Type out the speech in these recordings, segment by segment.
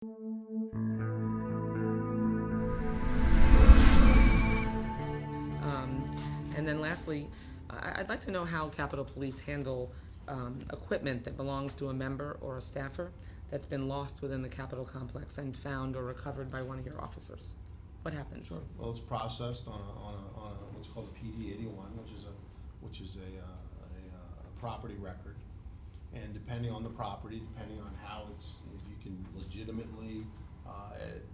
And then lastly, I'd like to know how Capitol Police handle equipment that belongs to a member or a staffer that's been lost within the Capitol complex and found or recovered by one of your officers. What happens? Sure. Well, it's processed on a what's called a PD 81, which is a property record, and depending on the property, depending on how if you can legitimately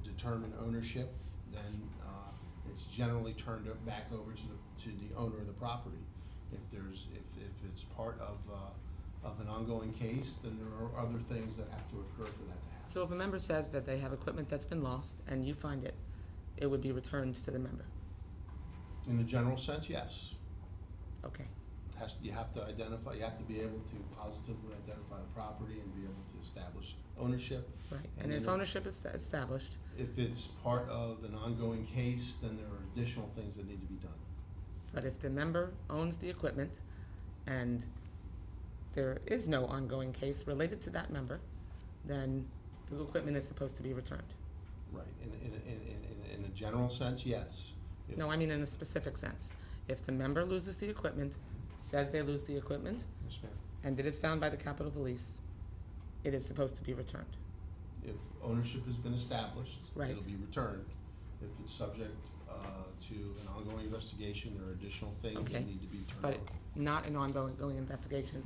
determine ownership, then it's generally turned back over to the owner of the property. If it's part of an ongoing case, then there are other things that have to occur for that to happen. So if a member says that they have equipment that's been lost and you find it, it would be returned to the member? In the general sense, yes. Okay. You have to identify. You have to be able to positively identify the property and be able to establish ownership. Right. And if ownership is established, if it's part of an ongoing case, then there are additional things that need to be done. but if the member owns the equipment and there is no ongoing case related to that member, then the equipment is supposed to be returned. Right. In a general sense, yes. No, I mean in a specific sense. If the member loses the equipment, says they lose the equipment, Yes, ma'am. and it is found by the Capitol Police, it is supposed to be returned. If ownership has been established, Right. it'll be returned. If it's subject to an ongoing investigation, there are additional things Okay. that need to be turned But over. not an ongoing investigation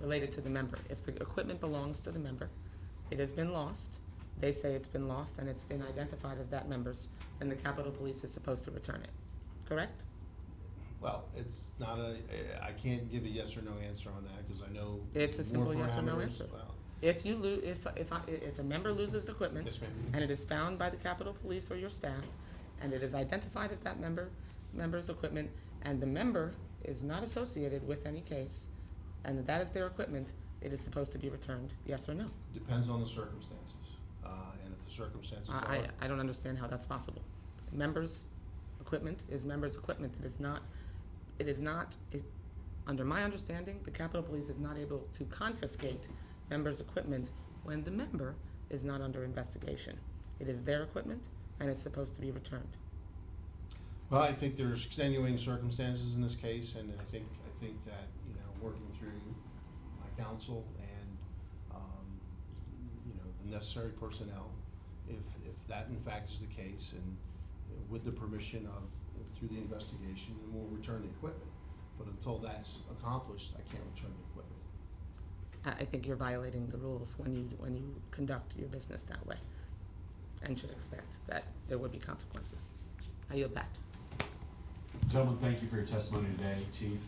related to the member. If the equipment belongs to the member, it has been lost, they say it's been lost and it's been identified as that member's, then the Capitol Police is supposed to return it, correct? Well, it's not I can't give a yes or no answer on that because I know. It's a simple more yes or no parameters. answer. Well, If you if a member loses the equipment, yes, ma'am. and it is found by the Capitol Police or your staff, and it is identified as that member's equipment, and the member is not associated with any case, and that is their equipment, it is supposed to be returned, yes or no? Depends on the circumstances. And if the circumstances are. I don't understand how that's possible. Members' equipment is members' equipment. Under my understanding, the Capitol Police is not able to confiscate members' equipment when the member is not under investigation. It is their equipment, and it's supposed to be returned. Well, I think there's extenuating circumstances in this case, and I think that, working through my counsel and, the necessary personnel, if that in fact is the case, and with the permission of, through the investigation, then we'll return the equipment. But until that's accomplished, I can't return the equipment. I think you're violating the rules when you conduct your business that way, and should expect that there would be consequences. I yield back. Gentlemen, thank you for your testimony today. Chief,